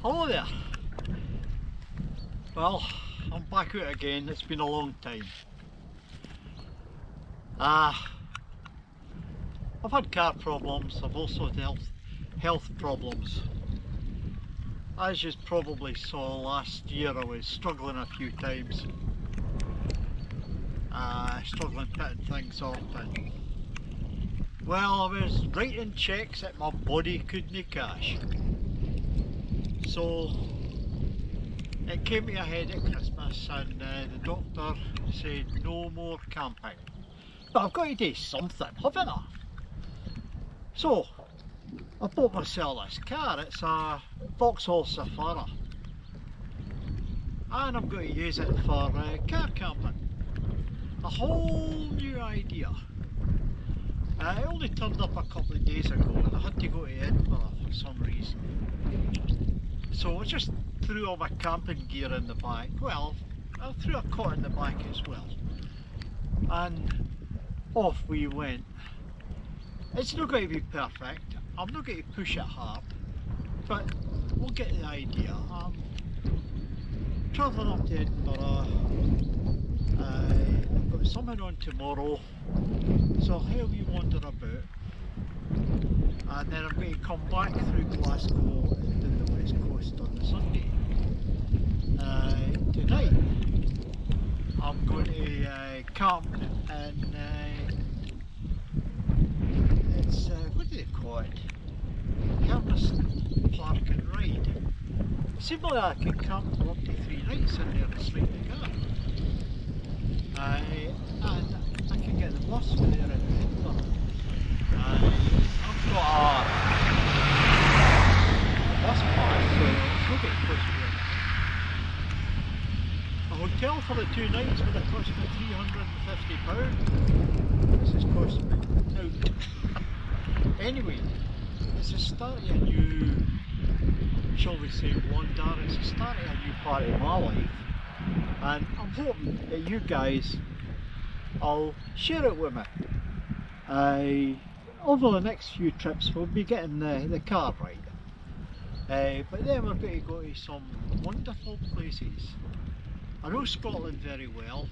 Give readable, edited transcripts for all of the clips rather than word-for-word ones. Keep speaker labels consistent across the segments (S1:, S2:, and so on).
S1: Hello there. Well, I'm back out again. It's been a long time. I've had car problems. I've also had health problems. As you probably saw last year, I was struggling a few times. Struggling putting things up, and well, I was writing checks that my body couldn't cash. So it came to a head at Christmas, and the doctor said no more camping. But I've got to do something, haven't I? So I bought myself this car. It's a Vauxhall Zafira, and I'm going to use it for car camping. A whole new idea. It only turned up a couple of days ago, and I had to go to Edinburgh for some reason. So I just threw all my camping gear in the back. Well, I threw a cot in the back as well. And off we went. It's not going to be perfect. I'm not going to push it hard, but we'll get the idea. I'm travelling up to Edinburgh. I've got something on tomorrow, so I'll help you wander about. And then I'm going to come back through Glasgow and down the west coast on the Sunday. Tonight I'm going to camp in it's what do they call it? Hermiston Park and Ride. Simply I can camp for up to 3 nights in there and sleep in the car. And I can get the bus from there in Edinburgh. I've got a bus pass, so it's not getting close to it. A hotel for the 2 nights would have cost me £350. This is costing me out. Anyway, it's the start of a new, shall we say, wander. It's the start of a new part of my life, and I'm hoping that you guys will share it with me. Over the next few trips we'll be getting the car right, but then we're going to go to some wonderful places. I know Scotland very well,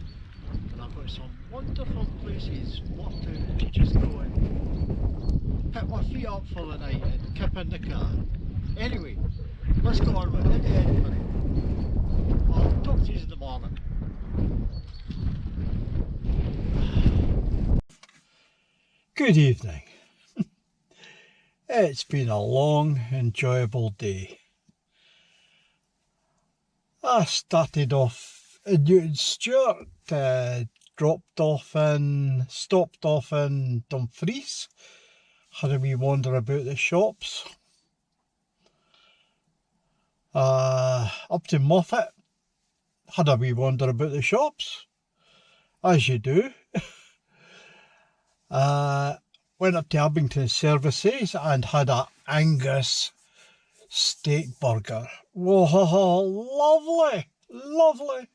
S1: and I've got some wonderful places what to just go and pick my feet up for the night and kip in the car. Anyway, let's go on with it. Edinburgh. I'll talk to you in the morning. Good evening. It's been a long, enjoyable day. I started off in Newton Stewart, stopped off in Dumfries, had a wee wander about the shops. Up to Moffat, had a wee wander about the shops, as you do. Went up to Abington Services and had a Angus steak burger. Whoa, lovely, lovely.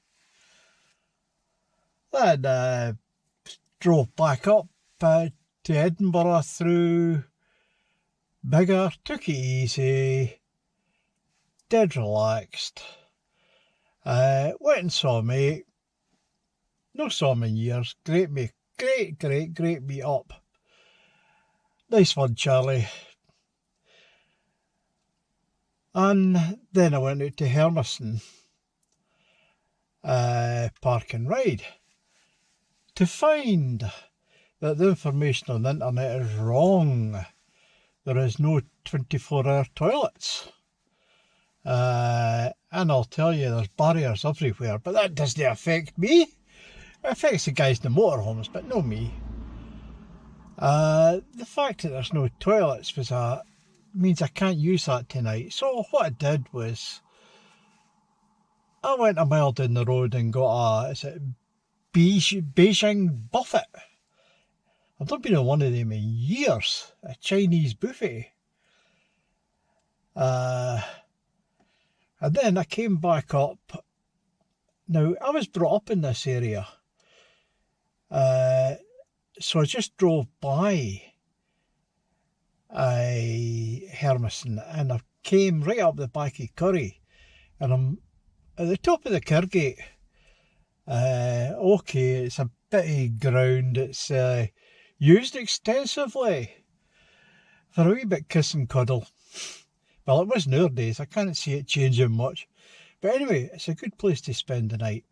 S1: Then drove back up to Edinburgh through Biggar, took it easy, dead relaxed. Went and saw a mate, no saw him in years, great meet up. Nice one, Charlie. And then I went out to Hermiston Park and Ride to find that the information on the internet is wrong. There is no 24-hour toilets. And I'll tell you, there's barriers everywhere, but that doesn't affect me. It affects the guys in the motorhomes, but not me. The fact that there's no toilets means I can't use that tonight. So what I did was I went a mile down the road and got a Beijing buffet. I've not been on one of them in years. A Chinese buffet. And then I came back up. Now, I was brought up in this area. So I just drove by Hermiston, and I came right up the back of Curry, and I'm at the top of the Kirgate. Okay, it's a bit of ground, it's used extensively for a wee bit kiss and cuddle. Well, it was nowadays, I can't see it changing much. But anyway, it's a good place to spend the night.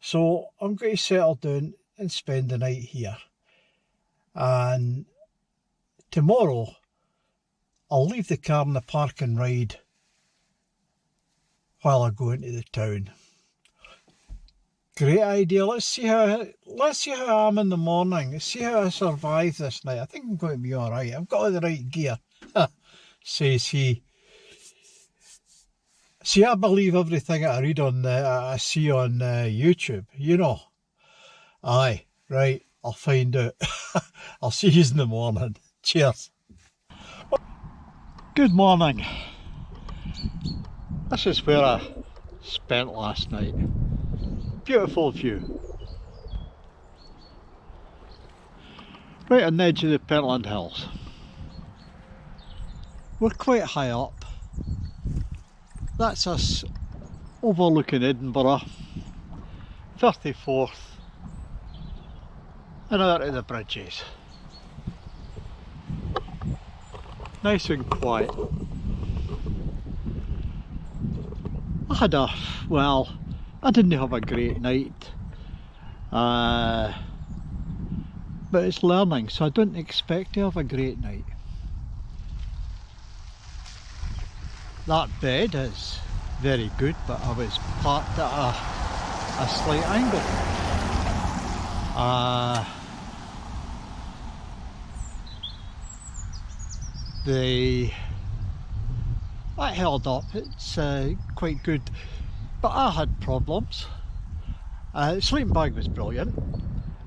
S1: So I'm going to settle down and spend the night here. And tomorrow, I'll leave the car in the park and ride while I go into the town. Great idea. Let's see how I am in the morning. Let's see how I survive this night. I think I'm going to be all right. I've got all the right gear, says he. See, I believe everything I read on, I see on YouTube. You know. Aye, right. I'll find out. I'll see you in the morning. Cheers. Good morning. This is where I spent last night. Beautiful view. Right on the edge of the Pentland Hills. We're quite high up. That's us overlooking Edinburgh, 34th, and out to the bridges. Nice and quiet. I didn't have a great night, but it's learning, so I don't expect to have a great night. That bed is very good, but I was parked at a slight angle. That held up, it's quite good, but I had problems. Sleeping bag was brilliant.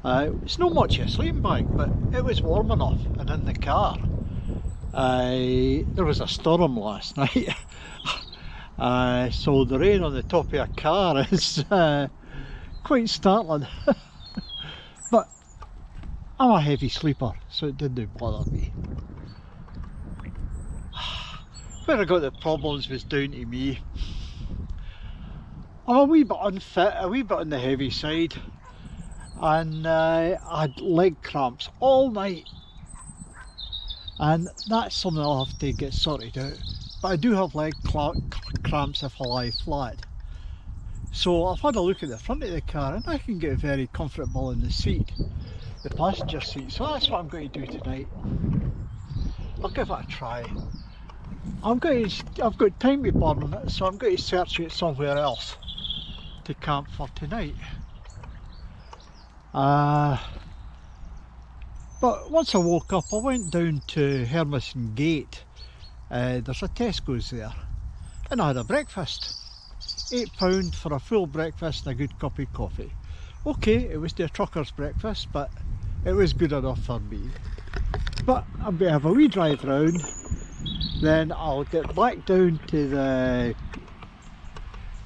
S1: It's not much of a sleeping bag, but it was warm enough, and in the car there was a storm last night. So the rain on the top of a car is quite startling. But I'm a heavy sleeper, so it didn't bother me. Where I got the problems was down to me. I'm a wee bit unfit, a wee bit on the heavy side, and I had leg cramps all night, and that's something I'll have to get sorted out. But I do have leg cramps if I lie flat. So I've had a look at the front of the car, and I can get very comfortable in the seat, the passenger seat. So that's what I'm going to do tonight. I'll give it a try. I've got time to burn, so I'm going to search out somewhere else to camp for tonight. But once I woke up, I went down to Hermiston Gate. There's a Tesco's there, and I had a breakfast. £8 for a full breakfast and a good cup of coffee. Okay, it was the trucker's breakfast, but it was good enough for me. But I'm going to have a wee drive round, then I'll get back down to the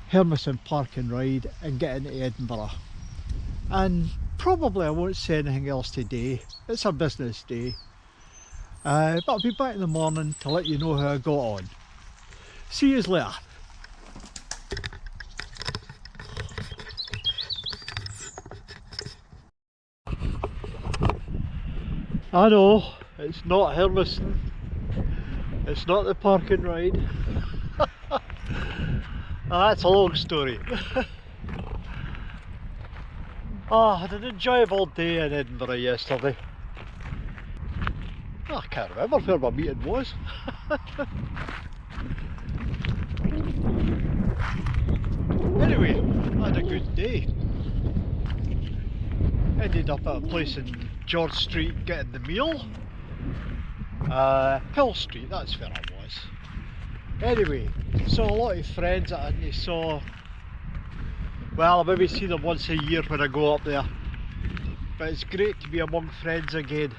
S1: Hermiston Park and ride and get into Edinburgh. And probably I won't say anything else today. It's a business day. But I'll be back in the morning to let you know how I got on. See you later. I know, it's not Hermiston. It's not the park and ride. That's a long story. I had an enjoyable day in Edinburgh yesterday. I can't remember where my meeting was. Anyway, I had a good day. Ended up at a place in George Street getting the meal. Hill Street, that's where I was. Anyway, saw a lot of friends that I hadn't saw. Well, I maybe see them once a year when I go up there. But it's great to be among friends again.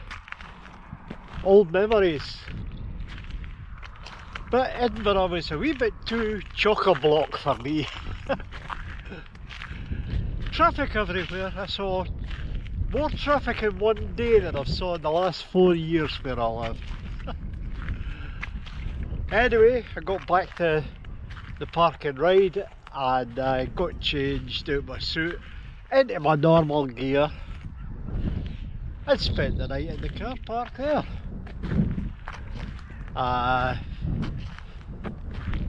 S1: Old memories. But Edinburgh was a wee bit too chock-a-block for me. Traffic everywhere. I saw more traffic in one day than I've saw in the last 4 years where I live. Anyway, I got back to the park and ride, and I got changed out my suit into my normal gear and spent the night in the car park there.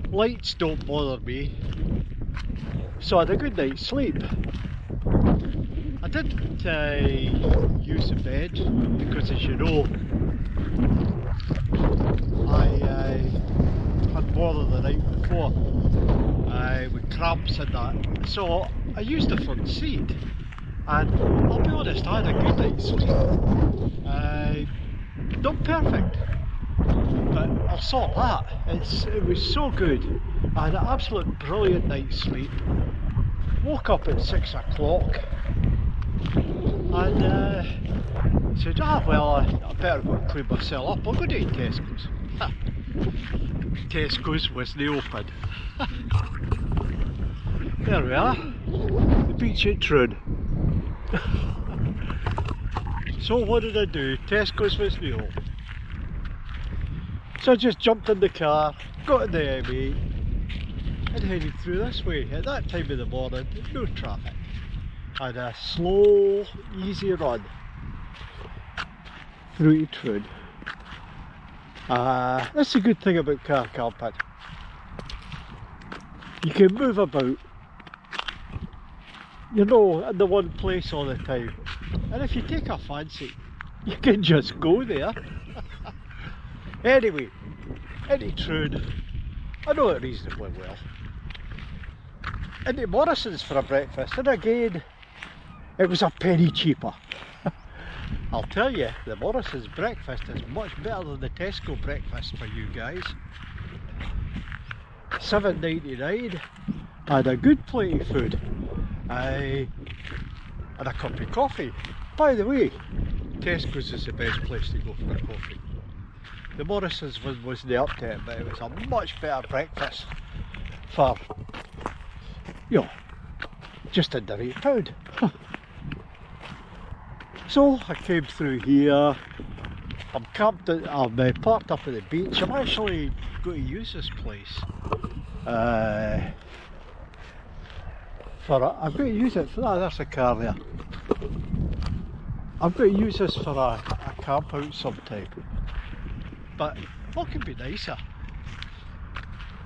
S1: Lights don't bother me, so I had a good night's sleep. I didn't use the bed because, as you know, I had bothered the night before with cramps and that, so I used the front seat, and I'll be honest, I had a good night's sleep. Not perfect, but I'll sort that. It was so good. I had an absolute brilliant night's sleep. Woke up at 6 o'clock and said, well, I better go and clean myself up. I'll go to Tesco's. Tesco's wasn't open. There we are, the beach at Troon. So what did I do? Tesco's wasn't open. So I just jumped in the car, got in the M8 and headed through this way. At that time of the morning, no traffic. I had a slow, easy run through to Troon. That's the good thing about car camping. You can move about, you know, in the one place all the time. And if you take a fancy, you can just go there. Anyway, into Troon, I know it reasonably well. Into Morrison's for a breakfast, and again, it was a penny cheaper. I'll tell you, the Morrison's breakfast is much better than the Tesco breakfast for you guys. $7.99, I had a good plate of food. I had a cup of coffee. By the way, Tesco's is the best place to go for a coffee. The Morrison's one wasn't up to it, but it was a much better breakfast for, you know, just under £8. So I came through here. I'm parked up at the beach. I'm actually going to use this place I'm going to use it for that. There's a car there. I'm going to use this for a camp out sometime. But what could be nicer?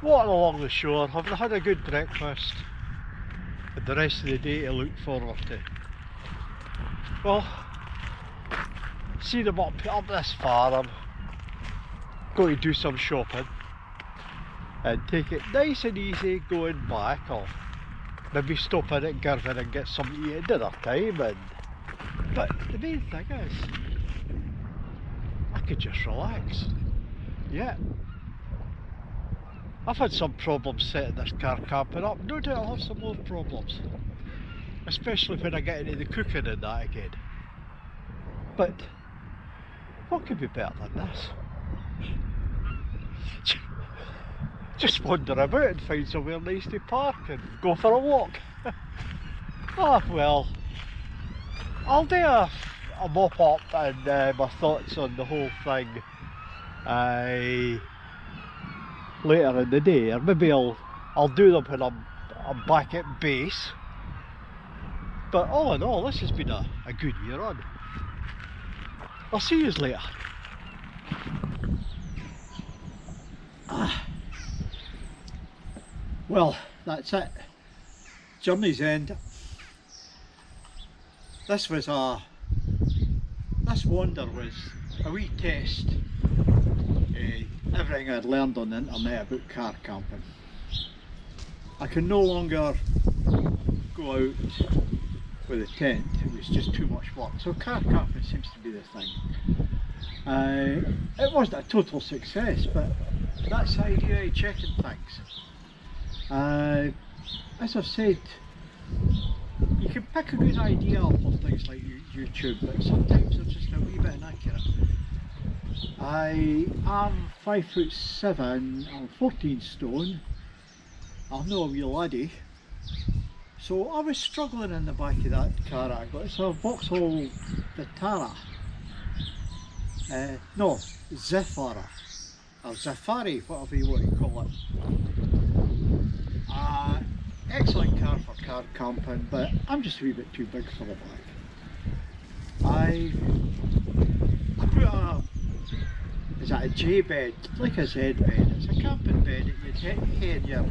S1: Walking along the shore, having had a good breakfast, and the rest of the day to look forward to. Well, see them up this far. I'm going to do some shopping and take it nice and easy going back. I'll maybe stop in at Girvan and get something to eat at dinner time. But the main thing is, I could just relax. Yeah. I've had some problems setting this car camping up. No doubt I'll have some more problems. Especially when I get into the cooking and that again. But what could be better than this? Just wander about and find somewhere nice to park and go for a walk. Ah, well, I'll do a mop up and my thoughts on the whole thing later in the day, or maybe I'll do them when I'm back at base. But all in all, this has been a good year on. I'll see you later. Well, that's it. Journey's end. This wander was a wee test. Everything I'd learned on the internet about car camping. I can no longer go out with a tent, it was just too much work. So car camping seems to be the thing. It wasn't a total success, but that's the idea of checking things. As I've said, you can pick a good idea up on things like YouTube, but sometimes they're just a wee bit inaccurate. I am 5'7", I'm 14 stone, I'm not a wee laddie, so I was struggling in the back of that car I got. It's a Vauxhall Zafira, no, Zafira, or Zafira, whatever you want to call it. Excellent car for car camping, but I'm just a wee bit too big for the bag. I put is that a J bed, like a Z bed. It's a camping bed that you'd hay in your.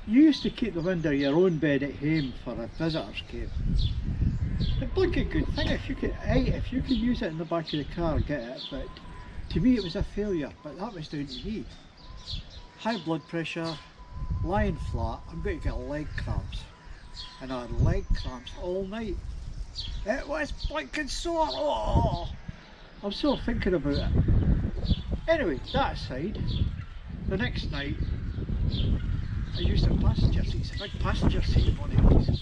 S1: You used to keep them under your own bed at home for a visitors came. The blinking good thing, if you could use it in the back of the car, get it, but to me it was a failure, but that was down to me. High blood pressure, lying flat, I'm going to get leg cramps. And I had leg cramps all night. It was blinking sore, oh! I'm still thinking about it. Anyway, that aside, the next night, I used a passenger seat, it's a big passenger seat on it.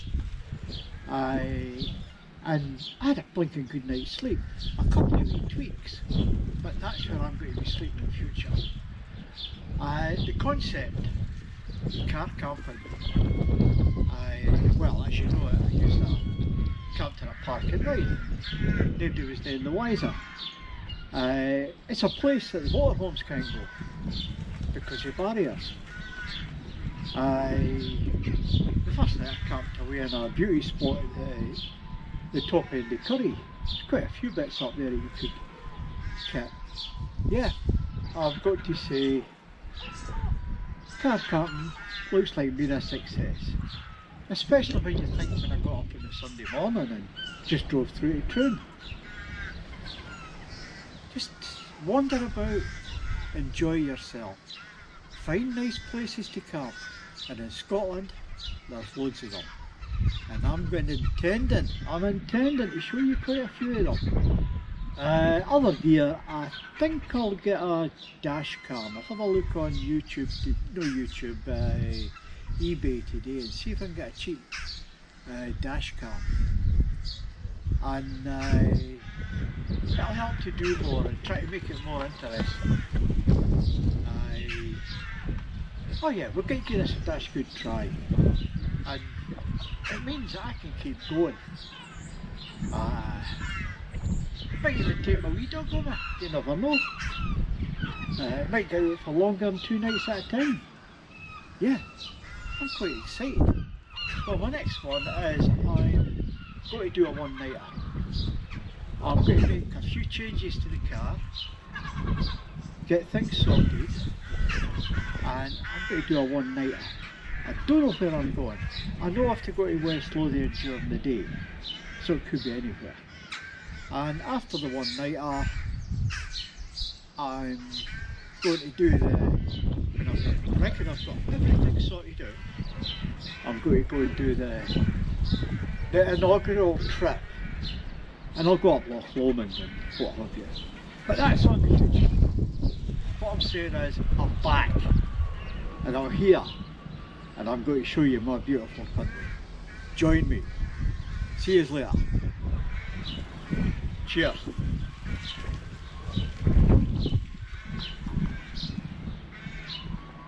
S1: And I had a blinking good night's sleep. A couple of wee tweaks, but that's where I'm going to be sleeping in the future. The concept, car camping, well, as you know, I used to camp in a park and ride. Nobody was doing the wiser. It's a place that the motorhomes can't go because of barriers. The first night I camped away in a beauty spot at the top end of Curry. There's quite a few bits up there that you could camp. Yeah, I've got to say, car camping looks like being a success. Especially when you think when I got up on a Sunday morning and just drove through to Troon. Just wander about, enjoy yourself, find nice places to camp, and in Scotland there's loads of them. And I'm intending to show you quite a few of them. Other gear, I think I'll get a dash cam. I'll have a look on YouTube, eBay today and see if I can get a cheap dash cam. And it'll help to do more and try to make it more interesting. Oh yeah, we're going to give this a dash good try. And it means that I can keep going. Might even take my wee dog over, you never know. Might get out for longer than 2 nights at a time. Yeah, I'm quite excited. Well, my next one is I'm going to do a one-nighter. I'm going to make a few changes to the car, get things sorted, and I'm going to do a one-nighter. I don't know where I'm going. I know I have to go to West Lothian during the day, so it could be anywhere. And after the one-nighter, I'm going to do when I reckon I've got everything sorted out, I'm going to go and do the inaugural trip. And I'll go up Loch Lomond and what have you. But that's on the future. What I'm saying is, I'm back. And I'm here. And I'm going to show you my beautiful country. Join me. See you later. Cheers.